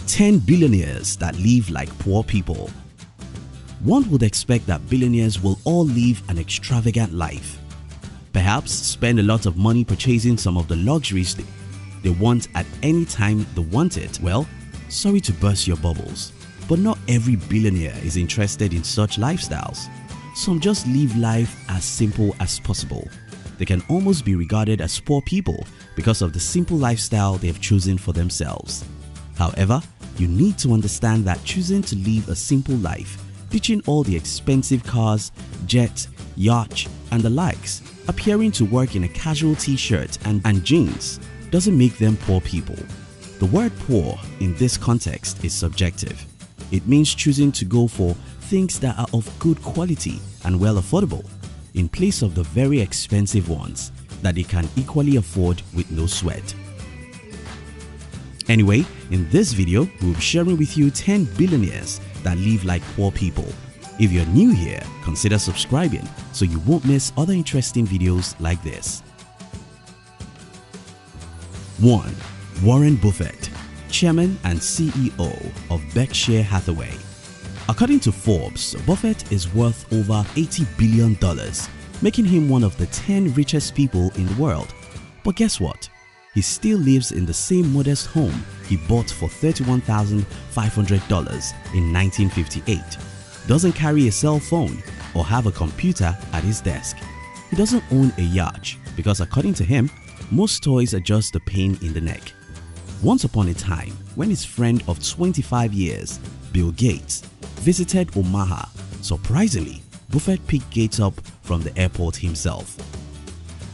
10 billionaires that live like poor people. One would expect that billionaires will all live an extravagant life. Perhaps spend a lot of money purchasing some of the luxuries they want at any time they want it. Well, sorry to burst your bubbles, but not every billionaire is interested in such lifestyles. Some just live life as simple as possible. They can almost be regarded as poor people because of the simple lifestyle they have chosen for themselves. However, you need to understand that choosing to live a simple life, ditching all the expensive cars, jet, yacht and the likes, appearing to work in a casual t-shirt and jeans, doesn't make them poor people. The word poor in this context is subjective. It means choosing to go for things that are of good quality and well affordable, in place of the very expensive ones that they can equally afford with no sweat. Anyway, in this video, we'll be sharing with you 10 billionaires that live like poor people. If you're new here, consider subscribing so you won't miss other interesting videos like this. 1. Warren Buffett, Chairman and CEO of Berkshire Hathaway. According to Forbes, Buffett is worth over $80 billion, making him one of the 10 richest people in the world. But guess what? He still lives in the same modest home he bought for $31,500 in 1958, doesn't carry a cell phone or have a computer at his desk. He doesn't own a yacht because, according to him, most toys are just a pain in the neck. Once upon a time, when his friend of 25 years, Bill Gates, visited Omaha, surprisingly, Buffett picked Gates up from the airport himself.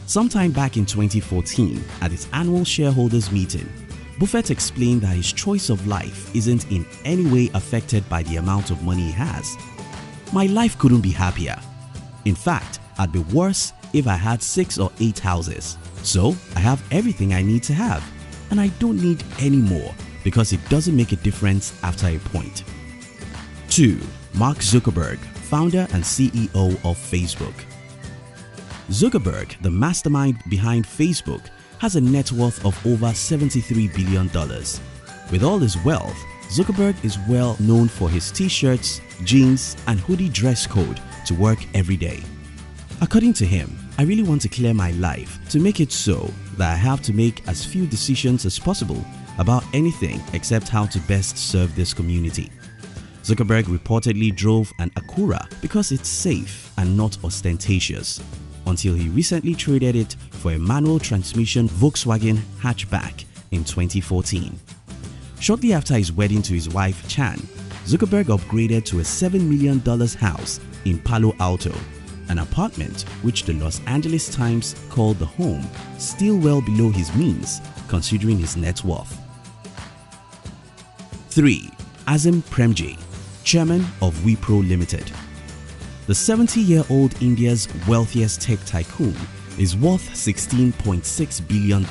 Sometime back in 2014, at his annual shareholders meeting, Buffett explained that his choice of life isn't in any way affected by the amount of money he has. My life couldn't be happier. In fact, I'd be worse if I had 6 or 8 houses. So I have everything I need to have, and I don't need any more because it doesn't make a difference after a point. 2. Mark Zuckerberg, founder and CEO of Facebook. Zuckerberg, the mastermind behind Facebook, has a net worth of over $73 billion. With all his wealth, Zuckerberg is well known for his t-shirts, jeans and hoodie dress code to work every day. According to him, I really want to clear my life to make it so that I have to make as few decisions as possible about anything except how to best serve this community. Zuckerberg reportedly drove an Acura because it's safe and not ostentatious, until he recently traded it for a manual transmission Volkswagen hatchback in 2014. Shortly after his wedding to his wife Chan, Zuckerberg upgraded to a $7 million house in Palo Alto, an apartment which the Los Angeles Times called the home still well below his means considering his net worth. 3. Azim Premji, Chairman of Wipro Limited. The 70-year-old India's wealthiest tech tycoon is worth $16.6 billion.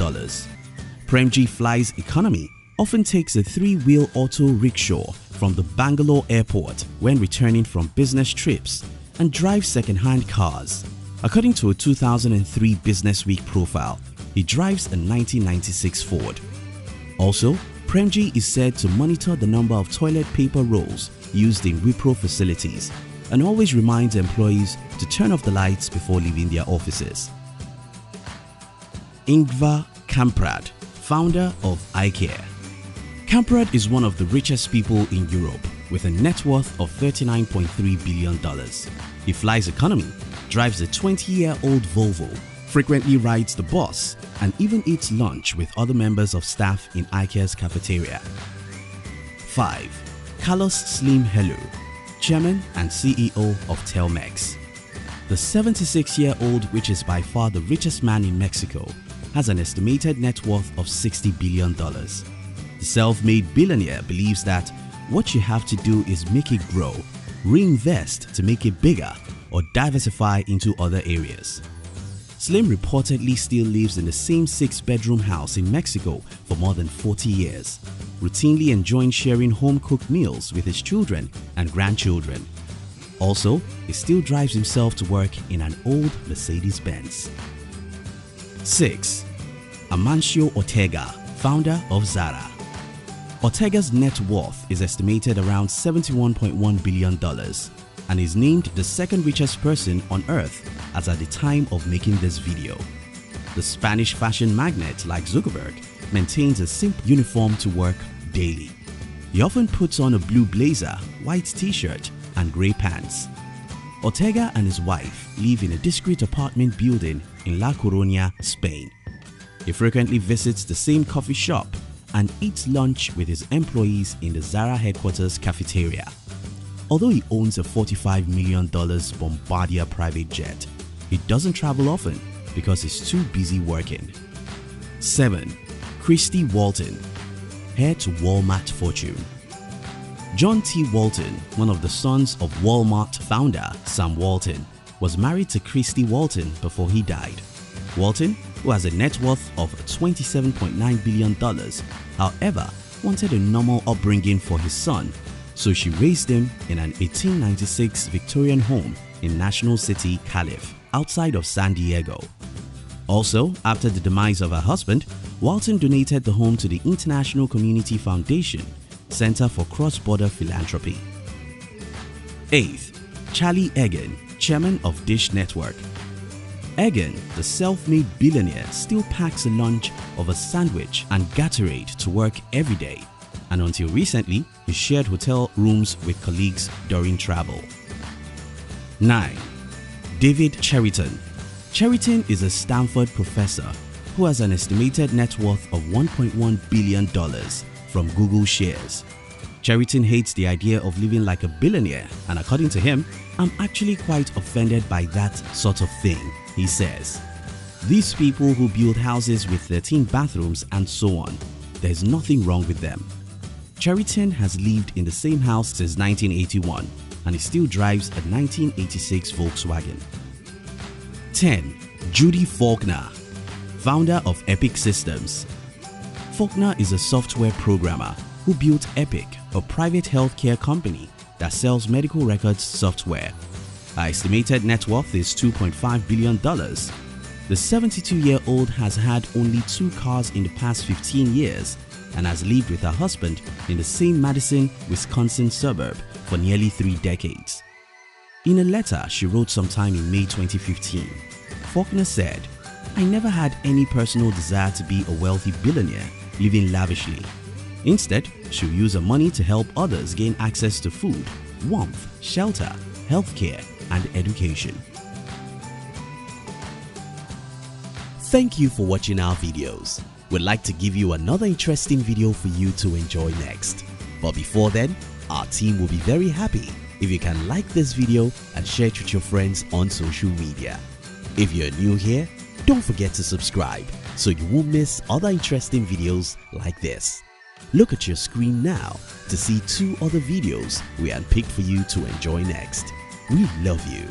Premji flies economy, often takes a 3-wheel auto rickshaw from the Bangalore airport when returning from business trips, and drives second-hand cars. According to a 2003 Business Week profile, he drives a 1996 Ford. Also, Premji is said to monitor the number of toilet paper rolls used in Wipro facilities and always reminds employees to turn off the lights before leaving their offices. Ingvar Kamprad, founder of IKEA. Kamprad is one of the richest people in Europe with a net worth of $39.3 billion. He flies economy, drives a 20-year-old Volvo, frequently rides the bus, and even eats lunch with other members of staff in IKEA's cafeteria. 5. Carlos Slim Helu, Chairman and CEO of Telmex. The 76-year-old, which is by far the richest man in Mexico, has an estimated net worth of $60 billion. The self-made billionaire believes that what you have to do is make it grow, reinvest to make it bigger, or diversify into other areas. Slim reportedly still lives in the same 6-bedroom house in Mexico for more than 40 years, routinely enjoying sharing home-cooked meals with his children and grandchildren. Also, he still drives himself to work in an old Mercedes-Benz. 6. Amancio Ortega, founder of Zara. Ortega's net worth is estimated around $71.1 billion and is named the second richest person on earth as at the time of making this video. The Spanish fashion magnate like Zuckerberg maintains a simple uniform to work daily. He often puts on a blue blazer, white t-shirt and grey pants. Ortega and his wife live in a discreet apartment building in La Coruña, Spain. He frequently visits the same coffee shop and eats lunch with his employees in the Zara headquarters cafeteria. Although he owns a $45 million Bombardier private jet, he doesn't travel often because he's too busy working. 7. Christy Walton, heir to Walmart fortune. John T. Walton, one of the sons of Walmart founder Sam Walton, was married to Christy Walton before he died. Walton, who has a net worth of $27.9 billion, however, wanted a normal upbringing for his son, so she raised him in an 1896 Victorian home in National City, Calif, outside of San Diego. Also, after the demise of her husband, Walton donated the home to the International Community Foundation, Center for Cross-Border Philanthropy. 8th. Charlie Egan, chairman of Dish Network. Egan, the self-made billionaire, still packs a lunch of a sandwich and Gatorade to work every day, and until recently, he shared hotel rooms with colleagues during travel. 9. David Cheriton. Cheriton is a Stanford professor who has an estimated net worth of $1.1 billion from Google shares. Cheriton hates the idea of living like a billionaire, and according to him, "I'm actually quite offended by that sort of thing," he says. "These people who build houses with 13 bathrooms and so on, there's nothing wrong with them." Cheriton has lived in the same house since 1981 and he still drives a 1986 Volkswagen. 10. Judy Faulkner, founder of Epic Systems. Faulkner is a software programmer who built Epic, a private healthcare company that sells medical records software. Her estimated net worth is $2.5 billion. The 72-year-old has had only 2 cars in the past 15 years and has lived with her husband in the same Madison, Wisconsin suburb for nearly 3 decades. In a letter she wrote sometime in May 2015, Faulkner said, "I never had any personal desire to be a wealthy billionaire living lavishly. Instead, she'll use her money to help others gain access to food, warmth, shelter, healthcare, and education." Thank you for watching our videos. We'd like to give you another interesting video for you to enjoy next. But before then, our team will be very happy if you can like this video and share it with your friends on social media. If you're new here, don't forget to subscribe so you won't miss other interesting videos like this. Look at your screen now to see 2 other videos we handpicked for you to enjoy next. We love you.